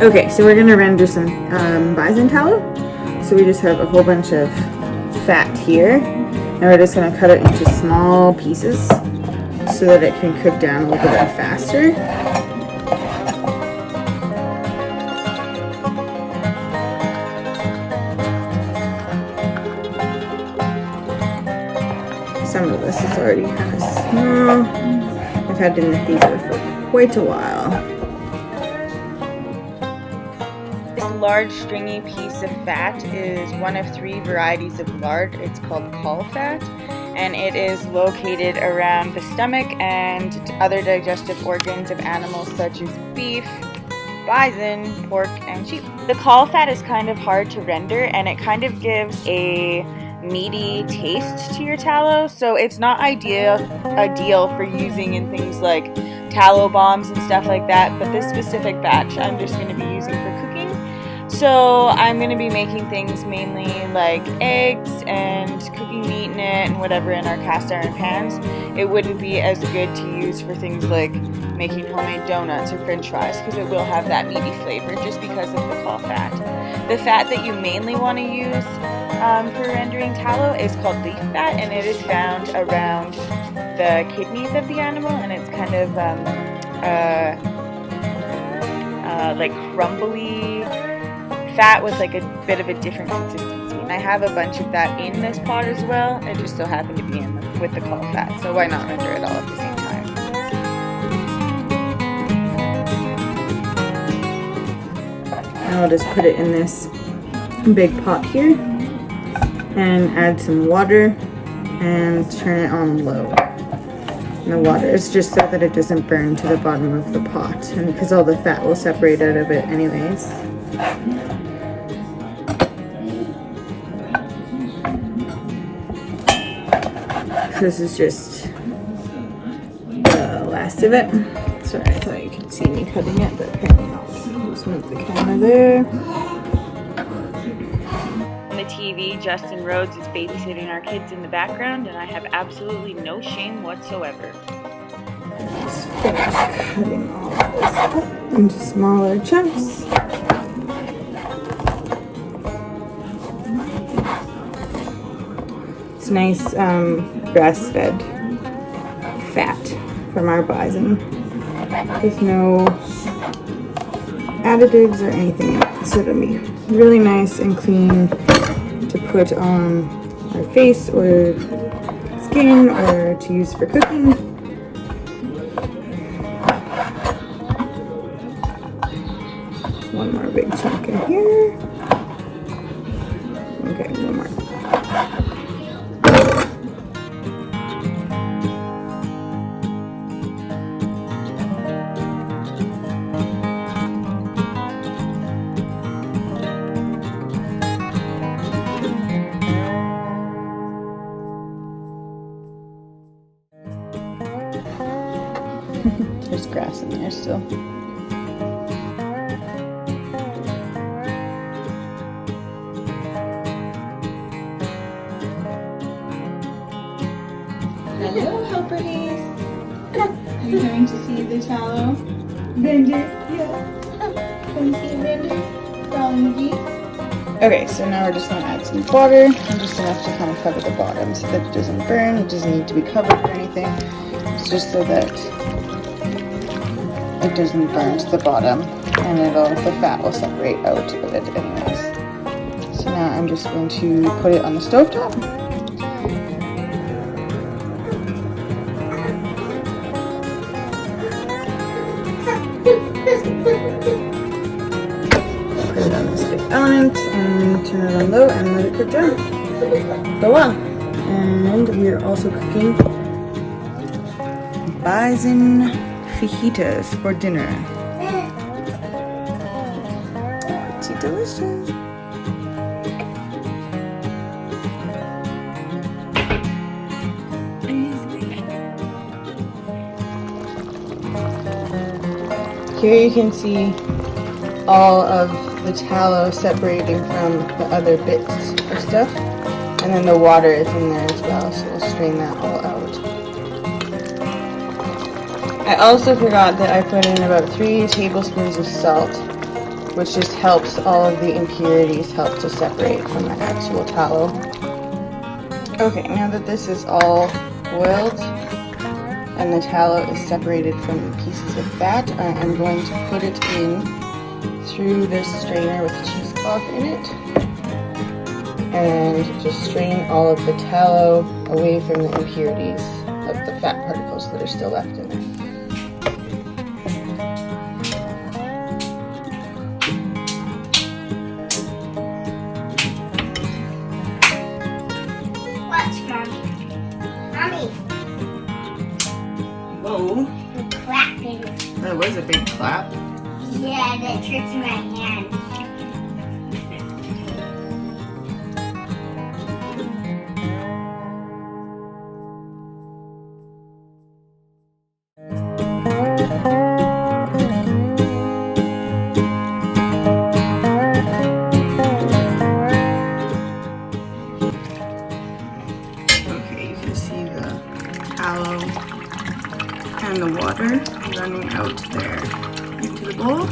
Okay, so we're gonna render some bison tallow. So we just have a whole bunch of fat here, and we're just gonna cut it into small pieces so that it can cook down a little bit faster. Some of this is already kind of small. I've had these for quite a while. This large stringy piece of fat is one of 3 varieties of lard. It's called caul fat, and it is located around the stomach and other digestive organs of animals such as beef, bison, pork, and sheep. The caul fat is kind of hard to render, and it kind of gives a meaty taste to your tallow, so it's not ideal for using in things like tallow bombs and stuff like that. But this specific batch I'm just going to be using for cooking. So I'm going to be making things mainly like eggs and cooking meat in it and whatever in our cast iron pans. It wouldn't be as good to use for things like making homemade donuts or french fries because it will have that meaty flavor just because of the caul fat. The fat that you mainly want to use for rendering tallow is called leaf fat, and it is found around the kidneys of the animal, and it's kind of like crumbly fat with like a bit of a different consistency. And I have a bunch of that in this pot as well. It just so happened to be in with the caul fat, so why not render it all at the same time? Now I'll just put it in this big pot here and add some water and turn it on low. And the water is just so that it doesn't burn to the bottom of the pot, and because all the fat will separate out of it anyways. This is just the last of it. Sorry, I thought you could see me cutting it, but apparently not. Just move the camera there. On the TV, Justin Rhodes is babysitting our kids in the background, and I have absolutely no shame whatsoever. Just finish cutting all of this up into smaller chunks. It's nice grass-fed fat from our bison. There's no additives or anything in it, so it'll be really nice and clean to put on our face or skin or to use for cooking. One more big chunk in here. Okay, one more. There's grass in there still. Hello, helpers. Are you going to see the tallow render? Yeah. Can you see it render? From the Okay, so now we're just going to add some water, and just enough to kind of cover the bottom so that it doesn't burn. It doesn't need to be covered or anything. It's just so that it doesn't burn to the bottom, and the fat will separate out of it anyways. So now I'm just going to put it on the stovetop. Put it on this big element and turn it on low and let it cook down for a while. And we are also cooking bison fajitas for dinner. Pretty delicious. Here you can see all of the tallow separating from the other bits of stuff, and then the water is in there as well, so we'll strain that all out. I also forgot that I put in about 3 tablespoons of salt which just helps all of the impurities help to separate from the actual tallow. Okay, now that this is all boiled and the tallow is separated from the pieces of fat, I am going to put it in through this strainer with cheesecloth in it and just strain all of the tallow away from the impurities of the fat particles that are still left in it. Whoa. You're clapping. That was a big clap. Yeah, that tricks my hand. Okay, you can see the tallow and the water running out there into the bowl,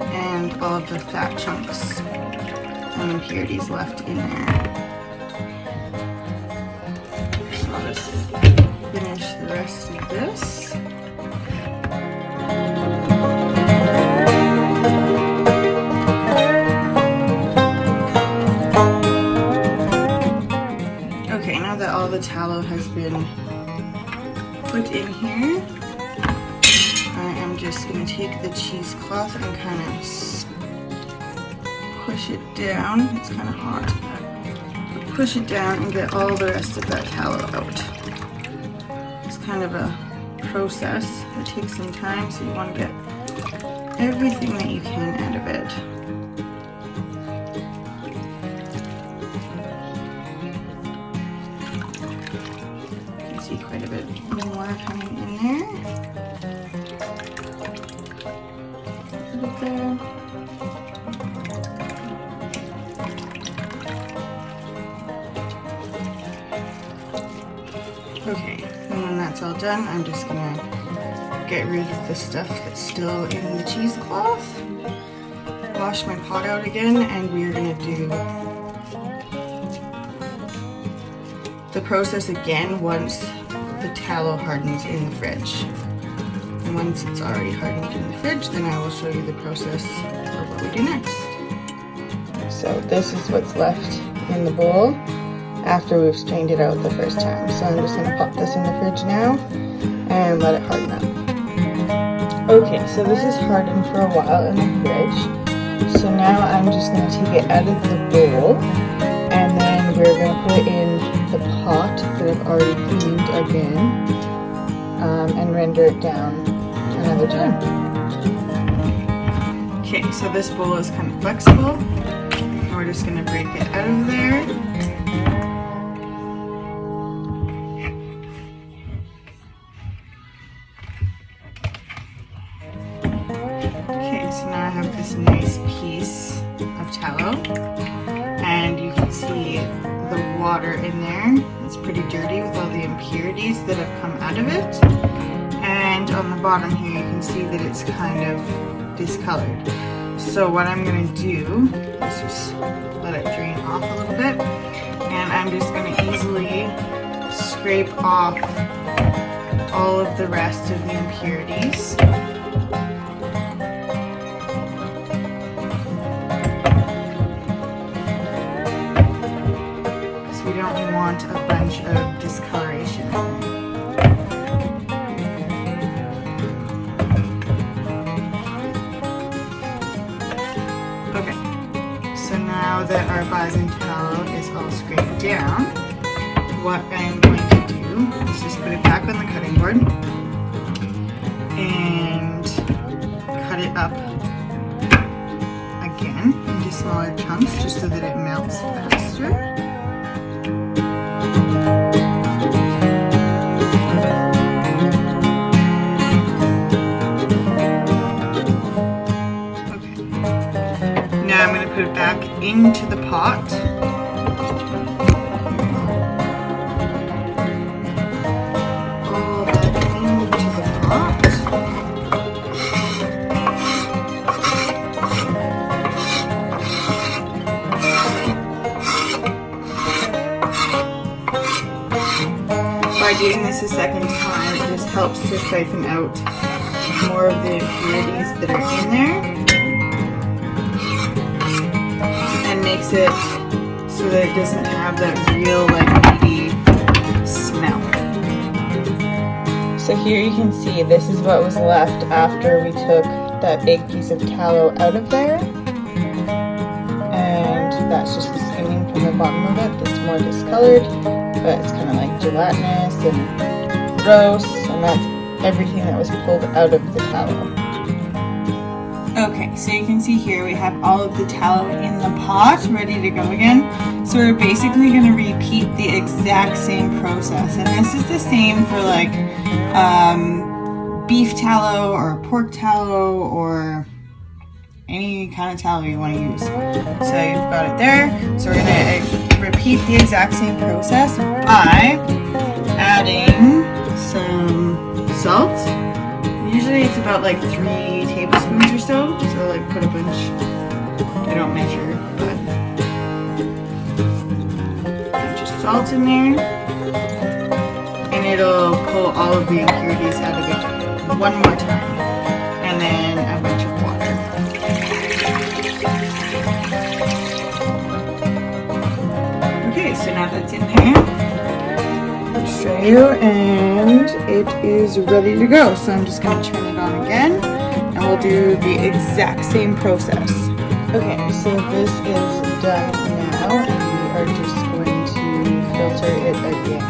and all of the fat chunks and impurities left in there. So I'll just finish the rest of this. Okay, now that all the tallow has been put in here, I am just going to take the cheesecloth and kind of push it down. It's kind of hot. Push it down and get all the rest of that tallow out. It's kind of a process. It takes some time, so you want to get everything that you can out of it. See quite a bit more coming in there. Put it there. Okay, and when that's all done, I'm just gonna get rid of the stuff that's still in the cheesecloth. Wash my pot out again, and we're gonna do the process again once the tallow hardens in the fridge. And once it's already hardened in the fridge, then I will show you the process for what we do next. So this is what's left in the bowl after we've strained it out the first time. So I'm just going to pop this in the fridge now and let it harden up. Okay, so this is hardened for a while in the fridge. So now I'm just going to take it out of the bowl, and then we're going to put it in the pot that I've already cleaned again, and render it down another time. Okay, so this bowl is kind of flexible. We're just going to break it out of there. Okay, so now I have this nice piece of tallow, and you can see the water in there. It's pretty dirty with all the impurities that have come out of it. And on the bottom here you can see that it's kind of discolored. So what I'm going to do is just let it drain off a little bit, and I'm just going to easily scrape off all of the rest of the impurities. Because we don't want a bunch of discoloration in there. Now that our Bison tallow is all scraped down, what I'm going to do is just put it back on the cutting board and cut it up again into smaller chunks just so that it melts faster. Now I'm going to put it back into the pot. All that into the pot. by doing this a second time, it just helps to siphon out more of the impurities that are in there and makes it so that it doesn't have that real like meaty smell. So here you can see this is what was left after we took that big piece of tallow out of there, and that's just the skimming from the bottom of it that's more discolored, but it's kind of like gelatinous and gross, and that's everything that was pulled out of the tallow. Okay, so you can see here we have all of the tallow in the pot ready to go again. So we're basically going to repeat the exact same process, and this is the same for like beef tallow or pork tallow or any kind of tallow you want to use. So you've got it there. So we're going to repeat the exact same process by adding some salt. Usually it's about like 3 tablespoons or so. So like put a bunch. I don't measure, but just salt in there, and it'll pull all of the impurities out of it one more time, and then a bunch of water. Okay, so now that's in there. I'll show you, and it is ready to go. So I'm just going to turn it on again, and we'll do the exact same process. Okay, so this is done now, and we are just going to filter it again.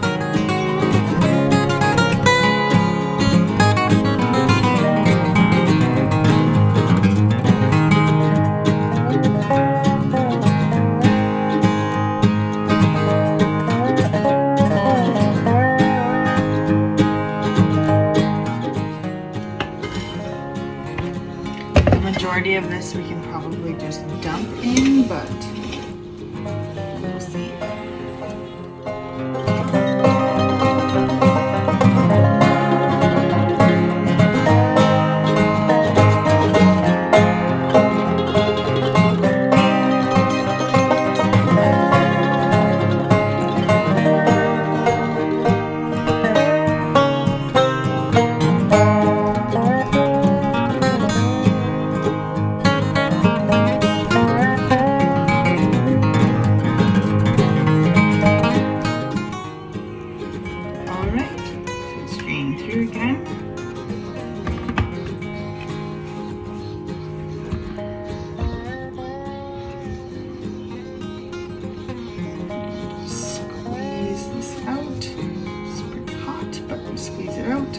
Majority of this we can probably just dump in, but we'll see. Squeeze it out.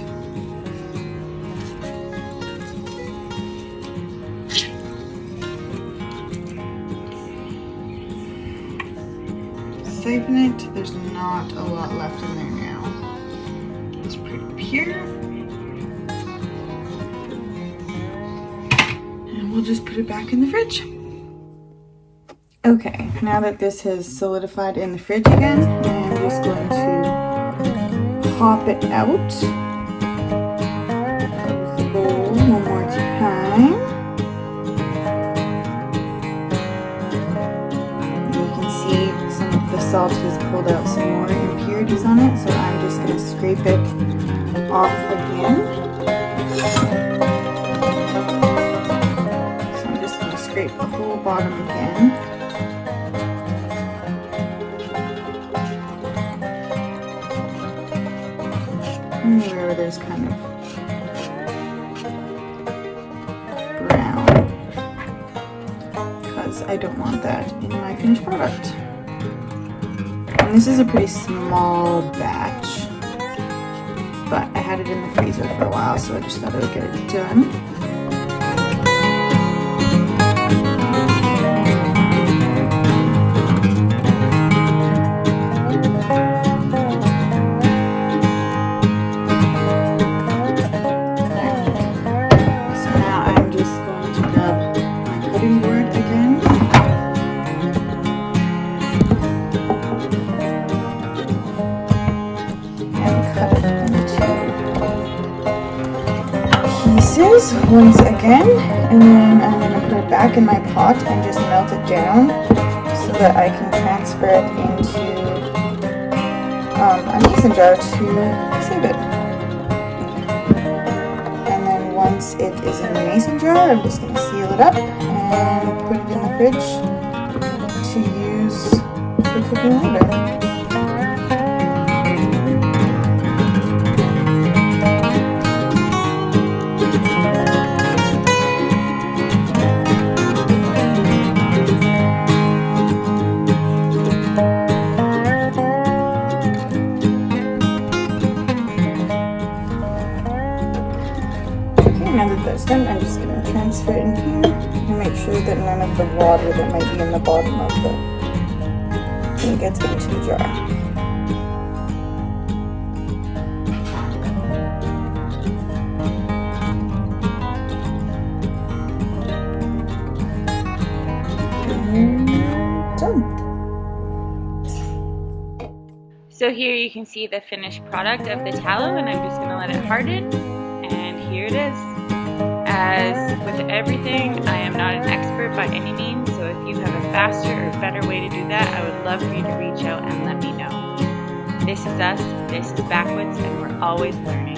Siphon it. There's not a lot left in there now. It's pretty pure. And we'll just put it back in the fridge. Okay, now that this has solidified in the fridge again, I'm just going to pop it out of the bowl one more time. You can see some of the salt has pulled out some more impurities on it, so I'm just going to scrape it off again. So I'm just going to scrape the whole bottom again. Where there's kind of brown, because I don't want that in my finished product. And this is a pretty small batch, but I had it in the freezer for a while, so I just thought I would get it done. Once again, and then I'm going to put it back in my pot and just melt it down so that I can transfer it into a mason jar to save it. And then once it is in the mason jar, I'm just going to seal it up and put it in the fridge to use for cooking later. Now that that's done, I'm just going to transfer it in here and make sure that none of the water that might be in the bottom of the thing gets into the jar. And done. So here you can see the finished product of the tallow, and I'm just going to let it harden, and here it is. As with everything, I am not an expert by any means, so if you have a faster or better way to do that, I would love for you to reach out and let me know. This is us, this is Backwoods, and we're always learning.